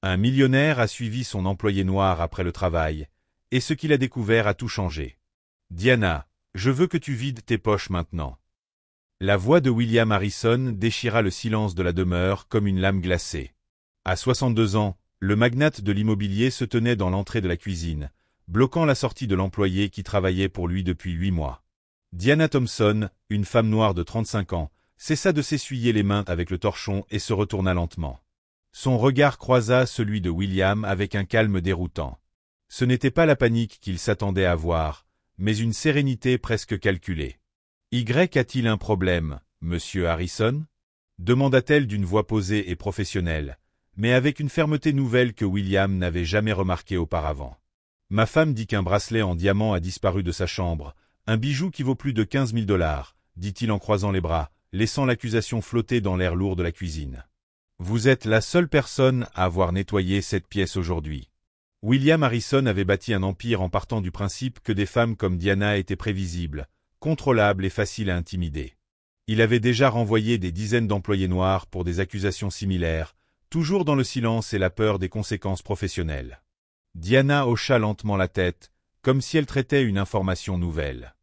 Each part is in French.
Un millionnaire a suivi son employé noir après le travail, et ce qu'il a découvert a tout changé. Diana, je veux que tu vides tes poches maintenant. La voix de William Harrison déchira le silence de la demeure comme une lame glacée. À 62 ans, le magnate de l'immobilier se tenait dans l'entrée de la cuisine, bloquant la sortie de l'employé qui travaillait pour lui depuis 8 mois. Diana Thompson, une femme noire de 35 ans, cessa de s'essuyer les mains avec le torchon et se retourna lentement. Son regard croisa celui de William avec un calme déroutant. Ce n'était pas la panique qu'il s'attendait à voir, mais une sérénité presque calculée. « Y a-t-il un problème, monsieur Harrison ?» demanda-t-elle d'une voix posée et professionnelle, mais avec une fermeté nouvelle que William n'avait jamais remarquée auparavant. « Ma femme dit qu'un bracelet en diamant a disparu de sa chambre, un bijou qui vaut plus de 15 000 $, dit-il en croisant les bras, laissant l'accusation flotter dans l'air lourd de la cuisine. « Vous êtes la seule personne à avoir nettoyé cette pièce aujourd'hui. » William Harrison avait bâti un empire en partant du principe que des femmes comme Diana étaient prévisibles, contrôlables et faciles à intimider. Il avait déjà renvoyé des dizaines d'employés noirs pour des accusations similaires, toujours dans le silence et la peur des conséquences professionnelles. Diana hocha lentement la tête, comme si elle traitait une information nouvelle.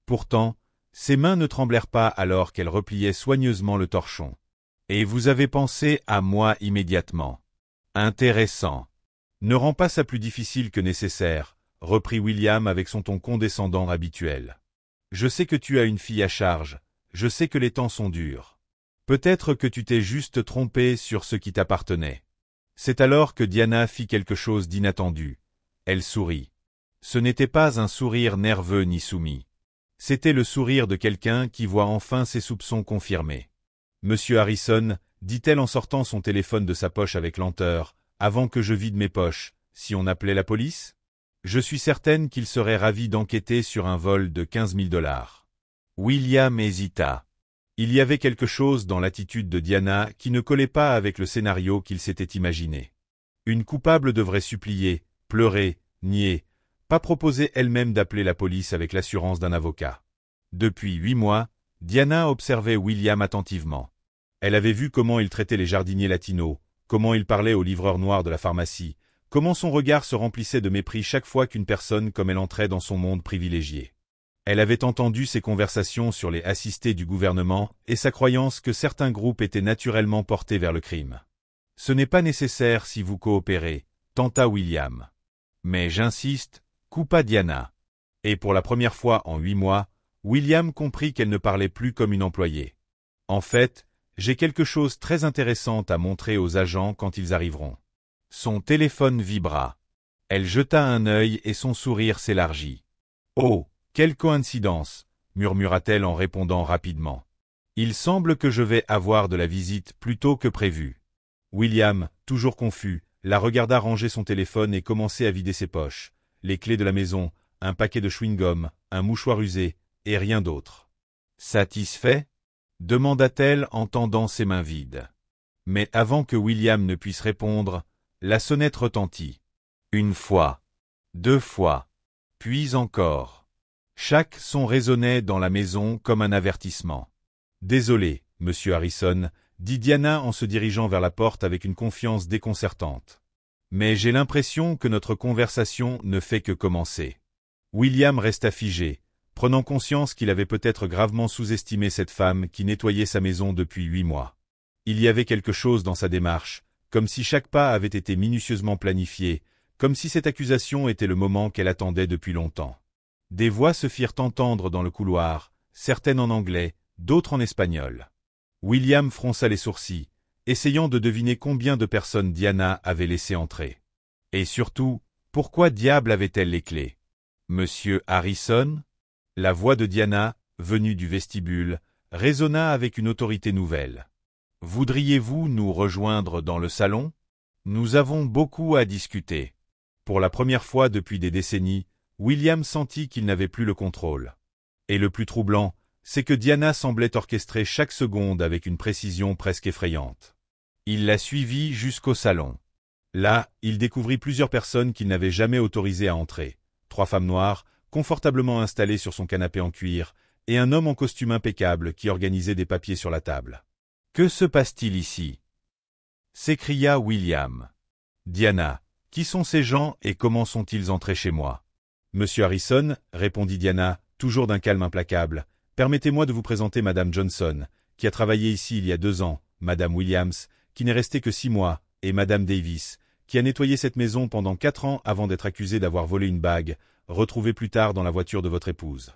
Pourtant, ses mains ne tremblèrent pas alors qu'elle repliait soigneusement le torchon. « Et vous avez pensé à moi immédiatement. Intéressant. Ne rends pas ça plus difficile que nécessaire, reprit William avec son ton condescendant habituel. Je sais que tu as une fille à charge, je sais que les temps sont durs. Peut-être que tu t'es juste trompé sur ce qui t'appartenait. » C'est alors que Diana fit quelque chose d'inattendu. Elle sourit. Ce n'était pas un sourire nerveux ni soumis. C'était le sourire de quelqu'un qui voit enfin ses soupçons confirmés. « Monsieur Harrison, dit-elle en sortant son téléphone de sa poche avec lenteur, avant que je vide mes poches, si on appelait la police? Je suis certaine qu'il serait ravi d'enquêter sur un vol de 15 000 $. William hésita. Il y avait quelque chose dans l'attitude de Diana qui ne collait pas avec le scénario qu'il s'était imaginé. Une coupable devrait supplier, pleurer, nier, pas proposer elle-même d'appeler la police avec l'assurance d'un avocat. Depuis 8 mois, Diana observait William attentivement. Elle avait vu comment il traitait les jardiniers latinos, comment il parlait aux livreurs noirs de la pharmacie, comment son regard se remplissait de mépris chaque fois qu'une personne comme elle entrait dans son monde privilégié. Elle avait entendu ses conversations sur les assistés du gouvernement et sa croyance que certains groupes étaient naturellement portés vers le crime. « Ce n'est pas nécessaire si vous coopérez, » tenta William. « Mais j'insiste, » coupa Diana. Et pour la première fois en 8 mois, William comprit qu'elle ne parlait plus comme une employée. « En fait, j'ai quelque chose de très intéressant à montrer aux agents quand ils arriveront. » Son téléphone vibra. Elle jeta un œil et son sourire s'élargit. « Oh, quelle coïncidence !» murmura-t-elle en répondant rapidement. « Il semble que je vais avoir de la visite plus tôt que prévu. » William, toujours confus, la regarda ranger son téléphone et commencer à vider ses poches, les clés de la maison, un paquet de chewing-gum, un mouchoir usé, et rien d'autre. « Satisfait ?» demanda-t-elle en tendant ses mains vides. Mais avant que William ne puisse répondre, la sonnette retentit. 1 fois, 2 fois, puis encore. Chaque son résonnait dans la maison comme un avertissement. « Désolé, monsieur Harrison, » dit Diana en se dirigeant vers la porte avec une confiance déconcertante. « Mais j'ai l'impression que notre conversation ne fait que commencer. » William resta figé, prenant conscience qu'il avait peut-être gravement sous-estimé cette femme qui nettoyait sa maison depuis 8 mois. Il y avait quelque chose dans sa démarche, comme si chaque pas avait été minutieusement planifié, comme si cette accusation était le moment qu'elle attendait depuis longtemps. Des voix se firent entendre dans le couloir, certaines en anglais, d'autres en espagnol. William fronça les sourcils, essayant de deviner combien de personnes Diana avait laissé entrer. Et surtout, pourquoi diable avait-elle les clés? « Monsieur Harrison ?» La voix de Diana, venue du vestibule, résonna avec une autorité nouvelle. « Voudriez-vous nous rejoindre dans le salon? Nous avons beaucoup à discuter. » Pour la première fois depuis des décennies, William sentit qu'il n'avait plus le contrôle. Et le plus troublant, c'est que Diana semblait orchestrer chaque seconde avec une précision presque effrayante. Il la suivit jusqu'au salon. Là, il découvrit plusieurs personnes qu'il n'avait jamais autorisées à entrer. 3 femmes noires, confortablement installées sur son canapé en cuir, et un homme en costume impeccable qui organisait des papiers sur la table. « Que se passe-t-il ici ?» s'écria William. Diana, qui sont ces gens et comment sont-ils entrés chez moi? Monsieur Harrison, répondit Diana, toujours d'un calme implacable, permettez-moi de vous présenter Madame Johnson, qui a travaillé ici il y a 2 ans, Madame Williams, qui n'est restée que 6 mois, et Madame Davis, qui a nettoyé cette maison pendant 4 ans avant d'être accusée d'avoir volé une bague, retrouvée plus tard dans la voiture de votre épouse.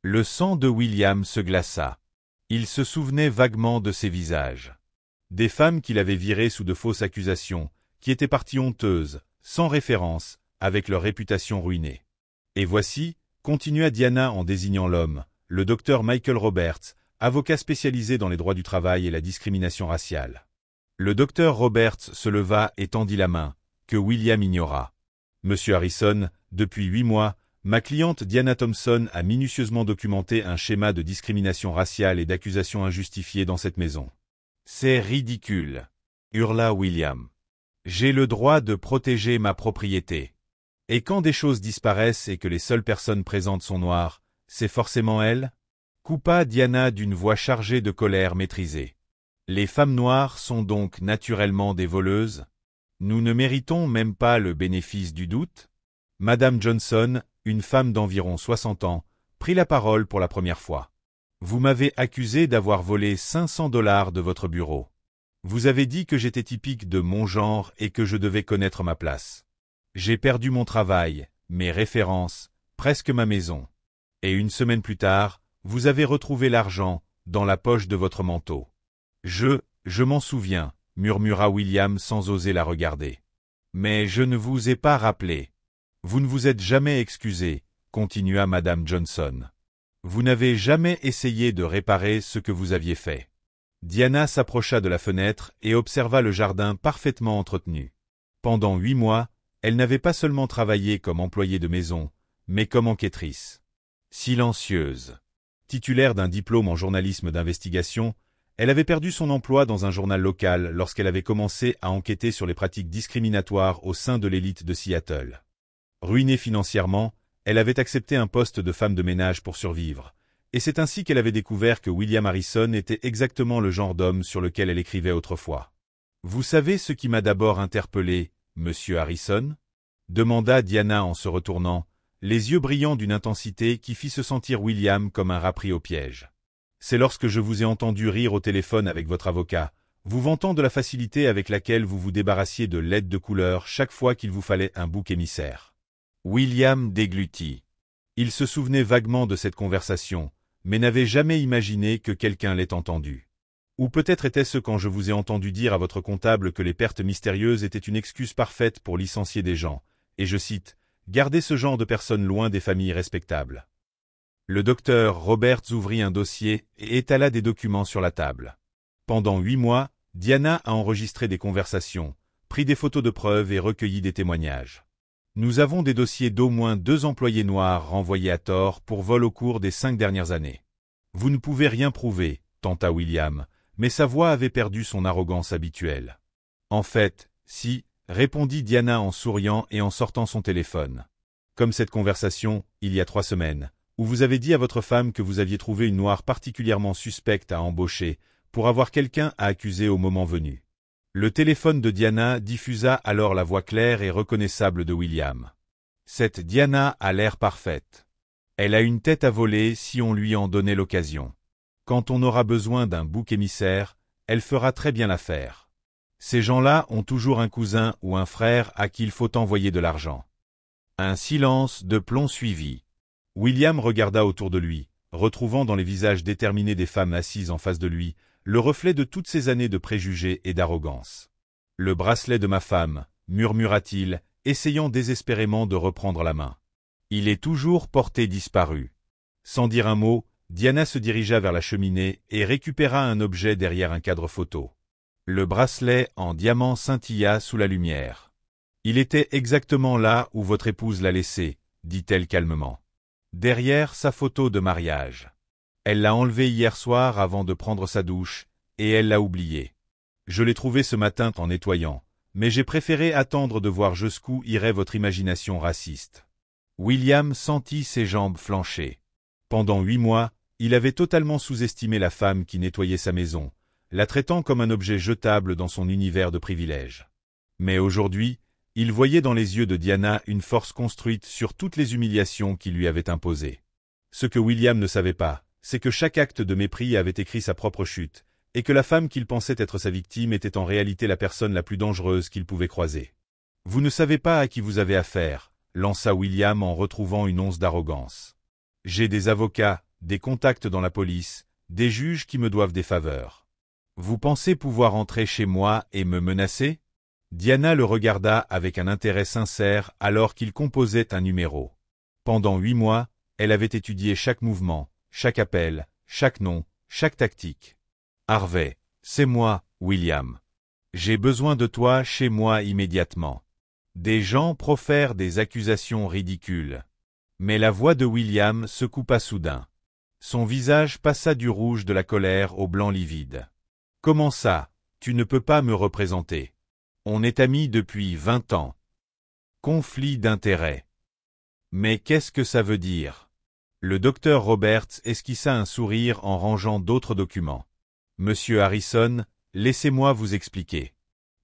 Le sang de William se glaça. Il se souvenait vaguement de ces visages. Des femmes qu'il avait virées sous de fausses accusations, qui étaient parties honteuses, sans référence, avec leur réputation ruinée. Et voici, continua Diana en désignant l'homme, le docteur Michael Roberts, avocat spécialisé dans les droits du travail et la discrimination raciale. Le docteur Roberts se leva et tendit la main, que William ignora. Monsieur Harrison, depuis 8 mois, ma cliente Diana Thompson a minutieusement documenté un schéma de discrimination raciale et d'accusations injustifiées dans cette maison. C'est ridicule, hurla William. J'ai le droit de protéger ma propriété. Et quand des choses disparaissent et que les seules personnes présentes sont noires, c'est forcément elles? Coupa Diana d'une voix chargée de colère maîtrisée. Les femmes noires sont donc naturellement des voleuses? Nous ne méritons même pas le bénéfice du doute? Madame Johnson, une femme d'environ 60 ans, prit la parole pour la première fois. Vous m'avez accusé d'avoir volé $500 de votre bureau. Vous avez dit que j'étais typique de mon genre et que je devais connaître ma place. J'ai perdu mon travail, mes références, presque ma maison. Et 1 semaine plus tard, vous avez retrouvé l'argent dans la poche de votre manteau. Je m'en souviens, murmura William sans oser la regarder. Mais je ne vous ai pas rappelé. Vous ne vous êtes jamais excusé, continua Madame Johnson. Vous n'avez jamais essayé de réparer ce que vous aviez fait. Diana s'approcha de la fenêtre et observa le jardin parfaitement entretenu. Pendant 8 mois, elle n'avait pas seulement travaillé comme employée de maison, mais comme enquêtrice. Silencieuse. Titulaire d'un diplôme en journalisme d'investigation, elle avait perdu son emploi dans un journal local lorsqu'elle avait commencé à enquêter sur les pratiques discriminatoires au sein de l'élite de Seattle. Ruinée financièrement, elle avait accepté un poste de femme de ménage pour survivre, et c'est ainsi qu'elle avait découvert que William Harrison était exactement le genre d'homme sur lequel elle écrivait autrefois. « Vous savez ce qui m'a d'abord interpellé, Monsieur Harrison ?» demanda Diana en se retournant, les yeux brillants d'une intensité qui fit se sentir William comme un rat pris au piège. « C'est lorsque je vous ai entendu rire au téléphone avec votre avocat, vous vantant de la facilité avec laquelle vous vous débarrassiez de l'aide de couleur chaque fois qu'il vous fallait un bouc émissaire. » William déglutit. Il se souvenait vaguement de cette conversation, mais n'avait jamais imaginé que quelqu'un l'ait entendu. Ou peut-être était-ce quand je vous ai entendu dire à votre comptable que les pertes mystérieuses étaient une excuse parfaite pour licencier des gens, et je cite, « Gardez ce genre de personnes loin des familles respectables. » Le docteur Roberts ouvrit un dossier et étala des documents sur la table. Pendant 8 mois, Diana a enregistré des conversations, pris des photos de preuves et recueilli des témoignages. Nous avons des dossiers d'au moins 2 employés noirs renvoyés à tort pour vol au cours des 5 dernières années. Vous ne pouvez rien prouver, tenta William, mais sa voix avait perdu son arrogance habituelle. En fait, si, répondit Diana en souriant et en sortant son téléphone. Comme cette conversation, il y a 3 semaines, où vous avez dit à votre femme que vous aviez trouvé une noire particulièrement suspecte à embaucher pour avoir quelqu'un à accuser au moment venu. Le téléphone de Diana diffusa alors la voix claire et reconnaissable de William. Cette Diana a l'air parfaite. Elle a une tête à voler si on lui en donnait l'occasion. Quand on aura besoin d'un bouc émissaire, elle fera très bien l'affaire. Ces gens-là ont toujours un cousin ou un frère à qui il faut envoyer de l'argent. Un silence de plomb suivit. William regarda autour de lui, retrouvant dans les visages déterminés des femmes assises en face de lui, le reflet de toutes ces années de préjugés et d'arrogance. « Le bracelet de ma femme » murmura-t-il, essayant désespérément de reprendre la main. « Il est toujours porté disparu. » Sans dire un mot, Diana se dirigea vers la cheminée et récupéra un objet derrière un cadre photo. Le bracelet en diamant scintilla sous la lumière. « Il était exactement là où votre épouse l'a laissé, » dit-elle calmement. « Derrière sa photo de mariage. Elle l'a enlevé hier soir avant de prendre sa douche, et elle l'a oublié. Je l'ai trouvé ce matin en nettoyant, mais j'ai préféré attendre de voir jusqu'où irait votre imagination raciste. » William sentit ses jambes flancher. Pendant 8 mois, il avait totalement sous-estimé la femme qui nettoyait sa maison, la traitant comme un objet jetable dans son univers de privilèges. Mais aujourd'hui, Il voyait dans les yeux de Diana une force construite sur toutes les humiliations qu'il lui avait imposées. Ce que William ne savait pas, c'est que chaque acte de mépris avait écrit sa propre chute, et que la femme qu'il pensait être sa victime était en réalité la personne la plus dangereuse qu'il pouvait croiser. « Vous ne savez pas à qui vous avez affaire », lança William en retrouvant une once d'arrogance. « J'ai des avocats, des contacts dans la police, des juges qui me doivent des faveurs. Vous pensez pouvoir entrer chez moi et me menacer ?» Diana le regarda avec un intérêt sincère alors qu'il composait un numéro. Pendant 8 mois, elle avait étudié chaque mouvement, chaque appel, chaque nom, chaque tactique. « Harvey, c'est moi, William. J'ai besoin de toi chez moi immédiatement. » Des gens profèrent des accusations ridicules. Mais la voix de William se coupa soudain. Son visage passa du rouge de la colère au blanc livide. « Comment ça, tu ne peux pas me représenter? On est amis depuis 20 ans. Conflit d'intérêts. Mais qu'est-ce que ça veut dire? » Le docteur Roberts esquissa un sourire en rangeant d'autres documents. « Monsieur Harrison, laissez-moi vous expliquer.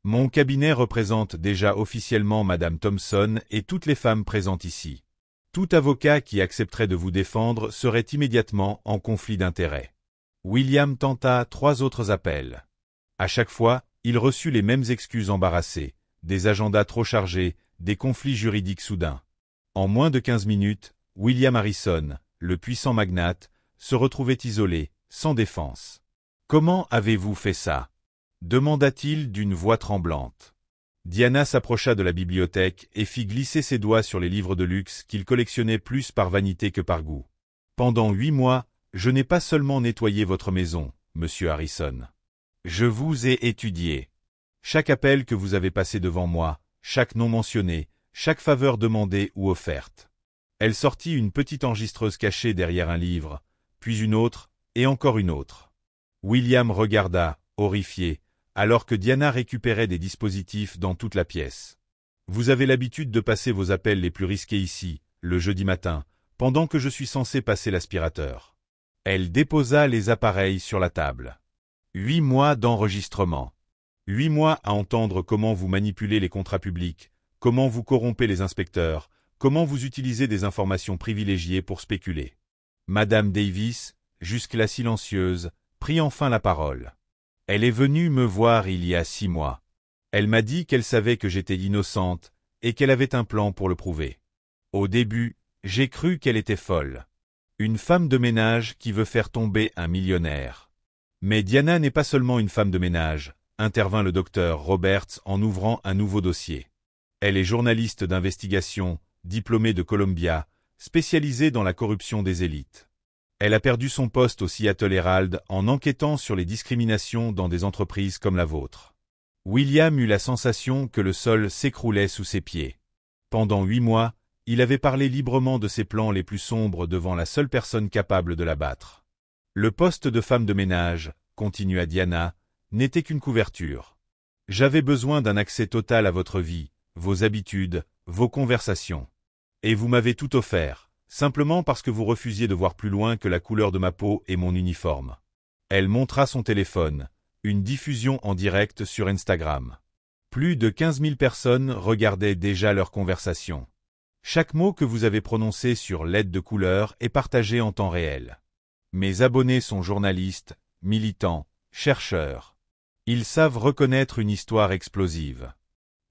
Mon cabinet représente déjà officiellement Madame Thompson et toutes les femmes présentes ici. Tout avocat qui accepterait de vous défendre serait immédiatement en conflit d'intérêts. » William tenta 3 autres appels. À chaque fois, il reçut les mêmes excuses embarrassées, des agendas trop chargés, des conflits juridiques soudains. En moins de 15 minutes, William Harrison, le puissant magnate, se retrouvait isolé, sans défense. « Comment avez-vous fait ça ?» demanda-t-il d'une voix tremblante. Diana s'approcha de la bibliothèque et fit glisser ses doigts sur les livres de luxe qu'il collectionnait plus par vanité que par goût. « Pendant 8 mois, je n'ai pas seulement nettoyé votre maison, monsieur Harrison. Je vous ai étudié. Chaque appel que vous avez passé devant moi, chaque nom mentionné, chaque faveur demandée ou offerte. » Elle sortit une petite enregistreuse cachée derrière un livre, puis une autre, et encore une autre. William regarda, horrifié, alors que Diana récupérait des dispositifs dans toute la pièce. « Vous avez l'habitude de passer vos appels les plus risqués ici, le jeudi matin, pendant que je suis censé passer l'aspirateur. » Elle déposa les appareils sur la table. 8 mois d'enregistrement. 8 mois à entendre comment vous manipulez les contrats publics, comment vous corrompez les inspecteurs, comment vous utilisez des informations privilégiées pour spéculer. Madame Davis, jusque-là silencieuse, prit enfin la parole. Elle est venue me voir il y a 6 mois. Elle m'a dit qu'elle savait que j'étais innocente et qu'elle avait un plan pour le prouver. Au début, j'ai cru qu'elle était folle. Une femme de ménage qui veut faire tomber un millionnaire. Mais Diana n'est pas seulement une femme de ménage, intervint le docteur Roberts en ouvrant un nouveau dossier. Elle est journaliste d'investigation, diplômée de Columbia, spécialisée dans la corruption des élites. Elle a perdu son poste au Seattle Herald en enquêtant sur les discriminations dans des entreprises comme la vôtre. William eut la sensation que le sol s'écroulait sous ses pieds. Pendant 8 mois, il avait parlé librement de ses plans les plus sombres devant la seule personne capable de l'abattre. Le poste de femme de ménage, continua Diana, n'était qu'une couverture. J'avais besoin d'un accès total à votre vie, vos habitudes, vos conversations. Et vous m'avez tout offert, simplement parce que vous refusiez de voir plus loin que la couleur de ma peau et mon uniforme. Elle montra son téléphone, une diffusion en direct sur Instagram. Plus de 15 000 personnes regardaient déjà leur conversation. Chaque mot que vous avez prononcé sur l'aide de couleur est partagé en temps réel. Mes abonnés sont journalistes, militants, chercheurs. Ils savent reconnaître une histoire explosive.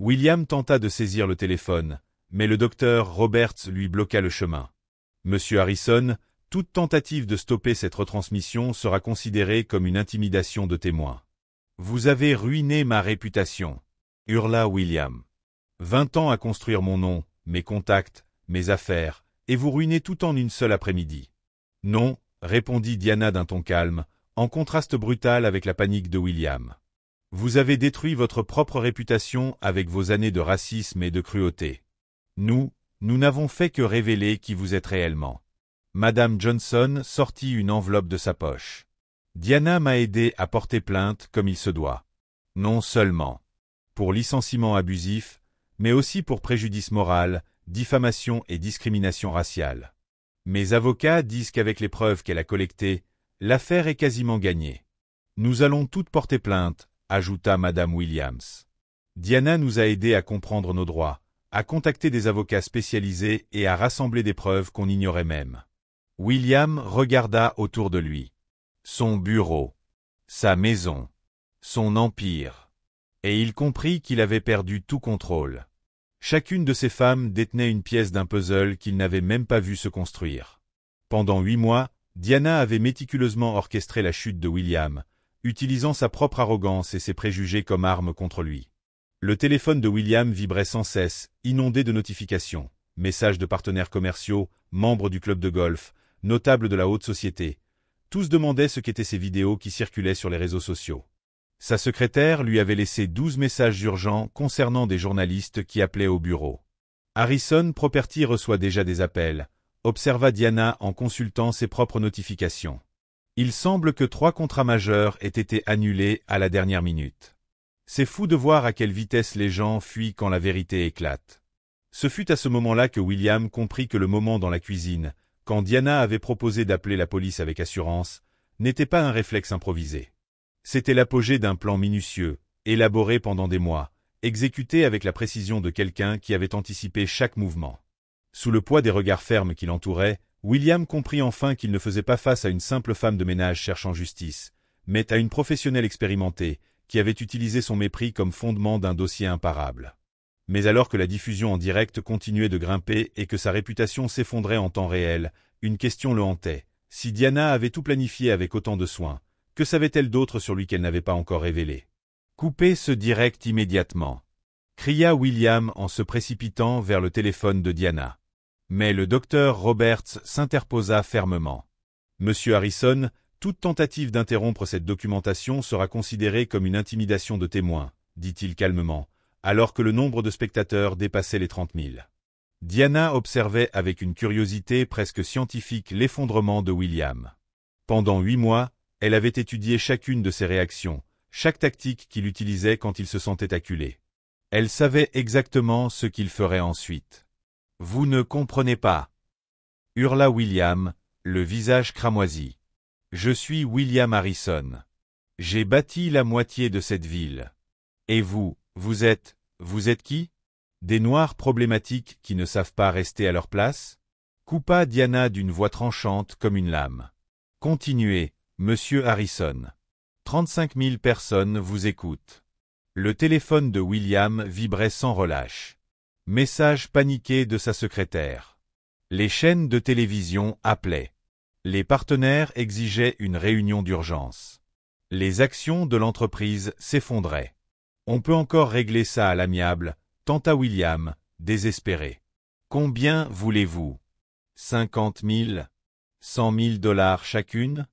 William tenta de saisir le téléphone, mais le docteur Roberts lui bloqua le chemin. Monsieur Harrison, toute tentative de stopper cette retransmission sera considérée comme une intimidation de témoin. Vous avez ruiné ma réputation, hurla William. 20 ans à construire mon nom, mes contacts, mes affaires, et vous ruinez tout en une seule après-midi. Non, répondit Diana d'un ton calme, en contraste brutal avec la panique de William. Vous avez détruit votre propre réputation avec vos années de racisme et de cruauté. Nous n'avons fait que révéler qui vous êtes réellement. Madame Johnson sortit une enveloppe de sa poche. Diana m'a aidé à porter plainte comme il se doit. Non seulement pour licenciement abusif, mais aussi pour préjudice moral, diffamation et discrimination raciale. Mes avocats disent qu'avec les preuves qu'elle a collectées, l'affaire est quasiment gagnée. Nous allons toutes porter plainte, ajouta Madame Williams. Diana nous a aidés à comprendre nos droits, à contacter des avocats spécialisés et à rassembler des preuves qu'on ignorait même. William regarda autour de lui. Son bureau, sa maison, son empire. Et il comprit qu'il avait perdu tout contrôle. Chacune de ces femmes détenait une pièce d'un puzzle qu'il n'avait même pas vu se construire. Pendant 8 mois, Diana avait méticuleusement orchestré la chute de William, utilisant sa propre arrogance et ses préjugés comme arme contre lui. Le téléphone de William vibrait sans cesse, inondé de notifications, messages de partenaires commerciaux, membres du club de golf, notables de la haute société. Tous demandaient ce qu'étaient ces vidéos qui circulaient sur les réseaux sociaux. Sa secrétaire lui avait laissé 12 messages urgents concernant des journalistes qui appelaient au bureau. Harrison Property reçoit déjà des appels, observa Diana en consultant ses propres notifications. Il semble que 3 contrats majeurs aient été annulés à la dernière minute. C'est fou de voir à quelle vitesse les gens fuient quand la vérité éclate. Ce fut à ce moment-là que William comprit que le moment dans la cuisine, quand Diana avait proposé d'appeler la police avec assurance, n'était pas un réflexe improvisé. C'était l'apogée d'un plan minutieux, élaboré pendant des mois, exécuté avec la précision de quelqu'un qui avait anticipé chaque mouvement. Sous le poids des regards fermes qui l'entouraient, William comprit enfin qu'il ne faisait pas face à une simple femme de ménage cherchant justice, mais à une professionnelle expérimentée, qui avait utilisé son mépris comme fondement d'un dossier imparable. Mais alors que la diffusion en direct continuait de grimper et que sa réputation s'effondrait en temps réel, une question le hantait. Si Diana avait tout planifié avec autant de soin, que savait-elle d'autre sur lui qu'elle n'avait pas encore révélé? Coupez ce direct immédiatement, cria William en se précipitant vers le téléphone de Diana. Mais le docteur Roberts s'interposa fermement. Monsieur Harrison, toute tentative d'interrompre cette documentation sera considérée comme une intimidation de témoins, dit-il calmement, alors que le nombre de spectateurs dépassait les 30 000. Diana observait avec une curiosité presque scientifique l'effondrement de William. Pendant 8 mois, elle avait étudié chacune de ses réactions, chaque tactique qu'il utilisait quand il se sentait acculé. Elle savait exactement ce qu'il ferait ensuite. « Vous ne comprenez pas » hurla William, le visage cramoisi. « Je suis William Harrison. J'ai bâti la moitié de cette ville. Et vous êtes qui? Des noirs problématiques qui ne savent pas rester à leur place ?» coupa Diana d'une voix tranchante comme une lame. « Continuez, Monsieur Harrison. 35 000 personnes vous écoutent. » Le téléphone de William vibrait sans relâche. Message paniqué de sa secrétaire. Les chaînes de télévision appelaient. Les partenaires exigeaient une réunion d'urgence. Les actions de l'entreprise s'effondraient. « On peut encore régler ça à l'amiable », tenta William, désespéré. « Combien voulez-vous? 50 000? 100 000 $ chacune ?»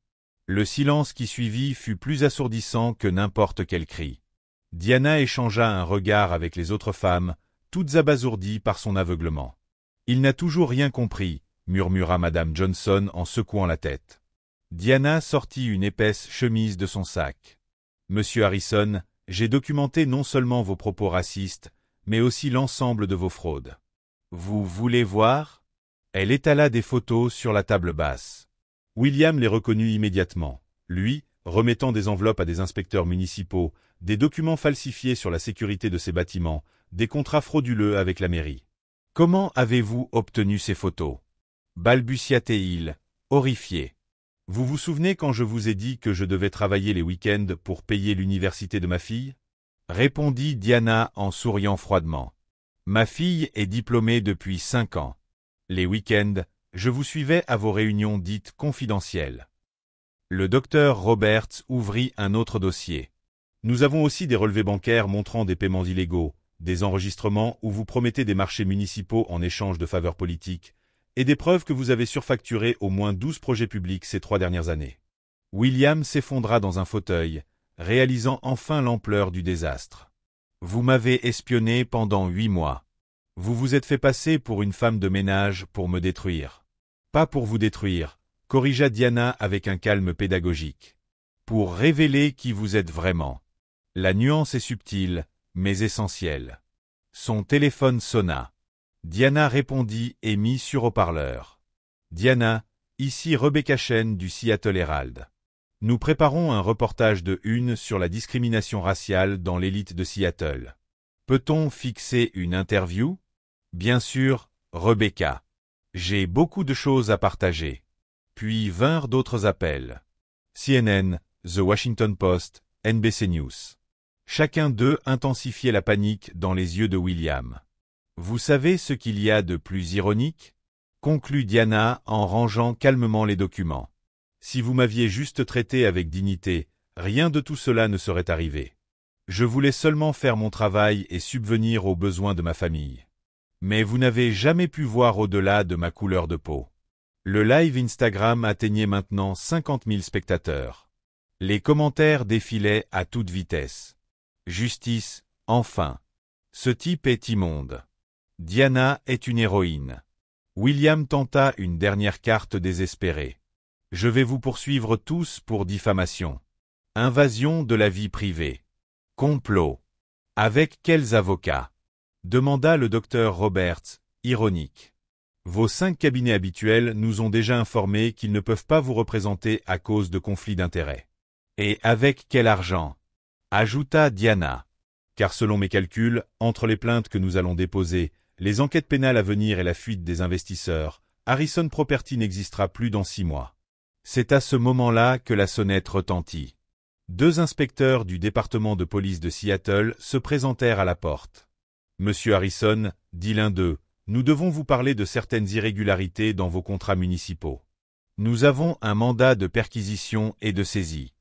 Le silence qui suivit fut plus assourdissant que n'importe quel cri. Diana échangea un regard avec les autres femmes, toutes abasourdies par son aveuglement. « Il n'a toujours rien compris », murmura Madame Johnson en secouant la tête. Diana sortit une épaisse chemise de son sac. « Monsieur Harrison, j'ai documenté non seulement vos propos racistes, mais aussi l'ensemble de vos fraudes. Vous voulez voir ?» Elle étala des photos sur la table basse. William les reconnut immédiatement. Lui, remettant des enveloppes à des inspecteurs municipaux, des documents falsifiés sur la sécurité de ses bâtiments, des contrats frauduleux avec la mairie. « Comment avez-vous obtenu ces photos » balbutia-t-il, horrifié. « Vous vous souvenez quand je vous ai dit que je devais travailler les week-ends pour payer l'université de ma fille » répondit Diana en souriant froidement. « Ma fille est diplômée depuis 5 ans. Les week-ends, je vous suivais à vos réunions dites confidentielles. » Le docteur Roberts ouvrit un autre dossier. « Nous avons aussi des relevés bancaires montrant des paiements illégaux, des enregistrements où vous promettez des marchés municipaux en échange de faveurs politiques, et des preuves que vous avez surfacturé au moins 12 projets publics ces 3 dernières années. » William s'effondra dans un fauteuil, réalisant enfin l'ampleur du désastre. « Vous m'avez espionné pendant 8 mois. Vous vous êtes fait passer pour une femme de ménage pour me détruire. » « Pas pour vous détruire, » corrigea Diana avec un calme pédagogique. « Pour révéler qui vous êtes vraiment. La nuance est subtile, mais essentielle. » Son téléphone sonna. Diana répondit et mit sur haut-parleur. « Diana, ici Rebecca Chen du Seattle Herald. Nous préparons un reportage de une sur la discrimination raciale dans l'élite de Seattle. Peut-on fixer une interview? Bien sûr, Rebecca. J'ai beaucoup de choses à partager. Puis vinrent d'autres appels. CNN, The Washington Post, NBC News. Chacun d'eux intensifiait la panique dans les yeux de William. Vous savez ce qu'il y a de plus ironique? Conclut Diana en rangeant calmement les documents. Si vous m'aviez juste traité avec dignité, rien de tout cela ne serait arrivé. Je voulais seulement faire mon travail et subvenir aux besoins de ma famille. Mais vous n'avez jamais pu voir au-delà de ma couleur de peau. Le live Instagram atteignait maintenant 50 000 spectateurs. Les commentaires défilaient à toute vitesse. Justice, enfin. Ce type est immonde. Diana est une héroïne. William tenta une dernière carte désespérée. Je vais vous poursuivre tous pour diffamation. Invasion de la vie privée. Complot. Avec quels avocats? Demanda le docteur Roberts, ironique. Vos 5 cabinets habituels nous ont déjà informés qu'ils ne peuvent pas vous représenter à cause de conflits d'intérêts. Et avec quel argent? Ajouta Diana. Car selon mes calculs, entre les plaintes que nous allons déposer, les enquêtes pénales à venir et la fuite des investisseurs, Harrison Property n'existera plus dans 6 mois. C'est à ce moment-là que la sonnette retentit. 2 inspecteurs du département de police de Seattle se présentèrent à la porte. Monsieur Harrison, dit l'un d'eux, nous devons vous parler de certaines irrégularités dans vos contrats municipaux. Nous avons un mandat de perquisition et de saisie.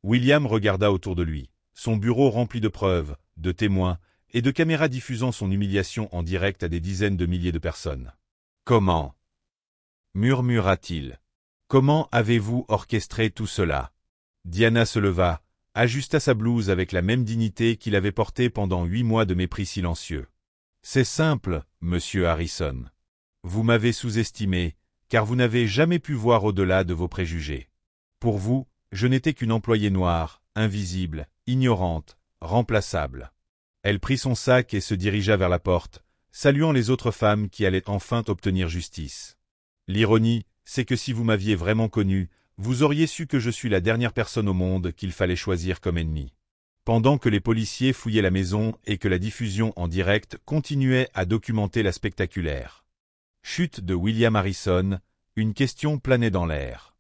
William regarda autour de lui, son bureau rempli de preuves, de témoins, et de caméras diffusant son humiliation en direct à des dizaines de milliers de personnes. Comment? Murmura-t-il. Comment avez-vous orchestré tout cela? Diana se leva, ajusta sa blouse avec la même dignité qu'il avait portée pendant 8 mois de mépris silencieux. C'est simple, monsieur Harrison. Vous m'avez sous-estimé, car vous n'avez jamais pu voir au-delà de vos préjugés. Pour vous, je n'étais qu'une employée noire, invisible, ignorante, remplaçable. Elle prit son sac et se dirigea vers la porte, saluant les autres femmes qui allaient enfin obtenir justice. L'ironie, c'est que si vous m'aviez vraiment connu, vous auriez su que je suis la dernière personne au monde qu'il fallait choisir comme ennemi. Pendant que les policiers fouillaient la maison et que la diffusion en direct continuait à documenter la spectaculaire chute de William Harrison, une question planait dans l'air.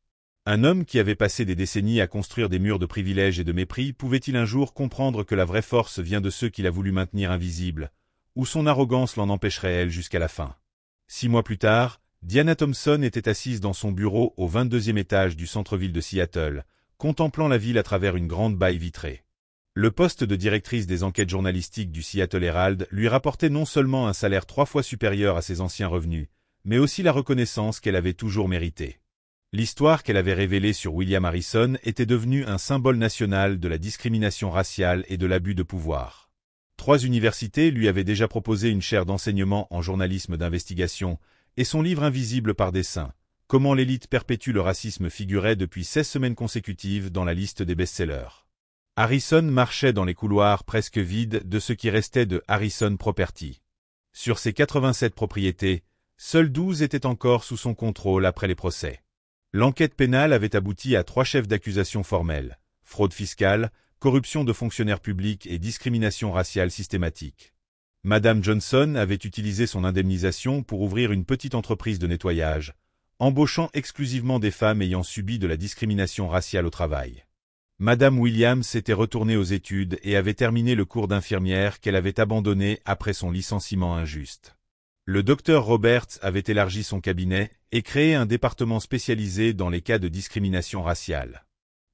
Un homme qui avait passé des décennies à construire des murs de privilèges et de mépris pouvait-il un jour comprendre que la vraie force vient de ceux qu'il a voulu maintenir invisibles, ou son arrogance l'en empêcherait elle jusqu'à la fin? 6 mois plus tard, Diana Thompson était assise dans son bureau au 22e étage du centre-ville de Seattle, contemplant la ville à travers une grande baille vitrée. Le poste de directrice des enquêtes journalistiques du Seattle Herald lui rapportait non seulement un salaire 3 fois supérieur à ses anciens revenus, mais aussi la reconnaissance qu'elle avait toujours méritée. L'histoire qu'elle avait révélée sur William Harrison était devenue un symbole national de la discrimination raciale et de l'abus de pouvoir. 3 universités lui avaient déjà proposé une chaire d'enseignement en journalisme d'investigation, et son livre Invisible par dessein, Comment l'élite perpétue le racisme figurait depuis 16 semaines consécutives dans la liste des best-sellers. Harrison marchait dans les couloirs presque vides de ce qui restait de Harrison Property. Sur ses 87 propriétés, seules 12 étaient encore sous son contrôle après les procès. L'enquête pénale avait abouti à 3 chefs d'accusation formels: fraude fiscale, corruption de fonctionnaires publics et discrimination raciale systématique. Madame Johnson avait utilisé son indemnisation pour ouvrir une petite entreprise de nettoyage, embauchant exclusivement des femmes ayant subi de la discrimination raciale au travail. Madame Williams s'était retournée aux études et avait terminé le cours d'infirmière qu'elle avait abandonné après son licenciement injuste. Le docteur Roberts avait élargi son cabinet et créé un département spécialisé dans les cas de discrimination raciale.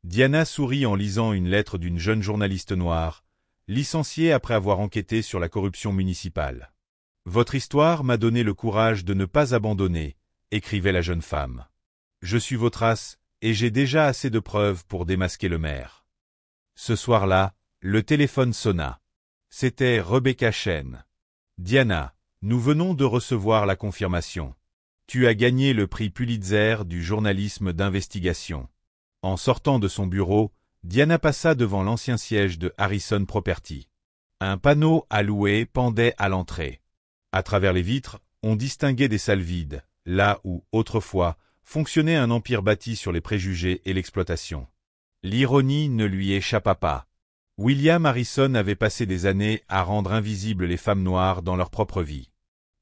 Diana sourit en lisant une lettre d'une jeune journaliste noire, licenciée après avoir enquêté sur la corruption municipale. « Votre histoire m'a donné le courage de ne pas abandonner », écrivait la jeune femme. « Je suis votre as, et j'ai déjà assez de preuves pour démasquer le maire. » Ce soir-là, le téléphone sonna. C'était Rebecca Chen. « Diana, nous venons de recevoir la confirmation. Tu as gagné le prix Pulitzer du journalisme d'investigation. » En sortant de son bureau, Diana passa devant l'ancien siège de Harrison Property. Un panneau à louer pendait à l'entrée. À travers les vitres, on distinguait des salles vides, là où, autrefois, fonctionnait un empire bâti sur les préjugés et l'exploitation. L'ironie ne lui échappa pas. William Harrison avait passé des années à rendre invisibles les femmes noires dans leur propre vie.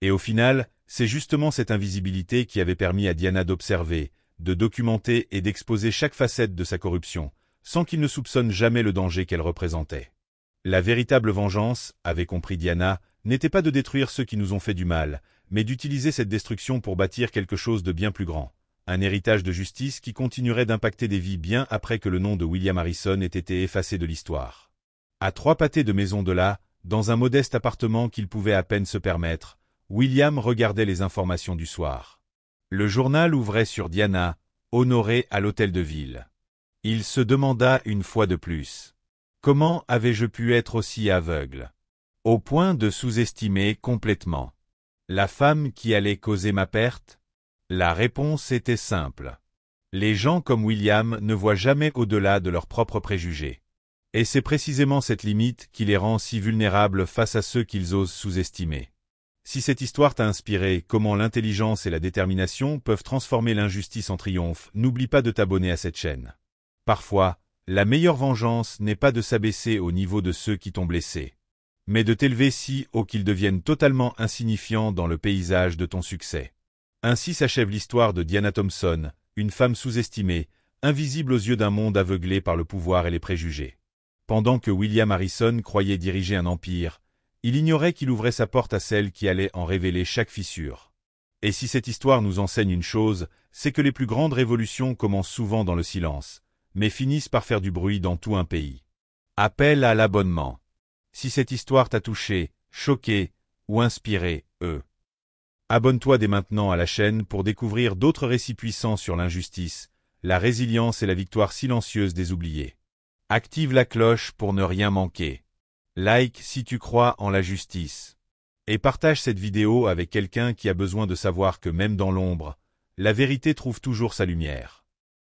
Et au final, c'est justement cette invisibilité qui avait permis à Diana d'observer, de documenter et d'exposer chaque facette de sa corruption, sans qu'il ne soupçonne jamais le danger qu'elle représentait. La véritable vengeance, avait compris Diana, n'était pas de détruire ceux qui nous ont fait du mal, mais d'utiliser cette destruction pour bâtir quelque chose de bien plus grand. Un héritage de justice qui continuerait d'impacter des vies bien après que le nom de William Harrison ait été effacé de l'histoire. À 3 pâtés de maison de là, dans un modeste appartement qu'il pouvait à peine se permettre, William regardait les informations du soir. Le journal ouvrait sur Diana, honorée à l'hôtel de ville. Il se demanda une fois de plus. Comment avais-je pu être aussi aveugle? Au point de sous-estimer complètement la femme qui allait causer ma perte? La réponse était simple. Les gens comme William ne voient jamais au-delà de leurs propres préjugés. Et c'est précisément cette limite qui les rend si vulnérables face à ceux qu'ils osent sous-estimer. Si cette histoire t'a inspiré comment l'intelligence et la détermination peuvent transformer l'injustice en triomphe, n'oublie pas de t'abonner à cette chaîne. Parfois, la meilleure vengeance n'est pas de s'abaisser au niveau de ceux qui t'ont blessé, mais de t'élever si haut qu'ils deviennent totalement insignifiants dans le paysage de ton succès. Ainsi s'achève l'histoire de Diana Thompson, une femme sous-estimée, invisible aux yeux d'un monde aveuglé par le pouvoir et les préjugés. Pendant que William Harrison croyait diriger un empire, il ignorait qu'il ouvrait sa porte à celle qui allait en révéler chaque fissure. Et si cette histoire nous enseigne une chose, c'est que les plus grandes révolutions commencent souvent dans le silence, mais finissent par faire du bruit dans tout un pays. Appel à l'abonnement. Si cette histoire t'a touché, choqué ou inspiré, abonne-toi dès maintenant à la chaîne pour découvrir d'autres récits puissants sur l'injustice, la résilience et la victoire silencieuse des oubliés. Active la cloche pour ne rien manquer. Like si tu crois en la justice. Et partage cette vidéo avec quelqu'un qui a besoin de savoir que même dans l'ombre, la vérité trouve toujours sa lumière.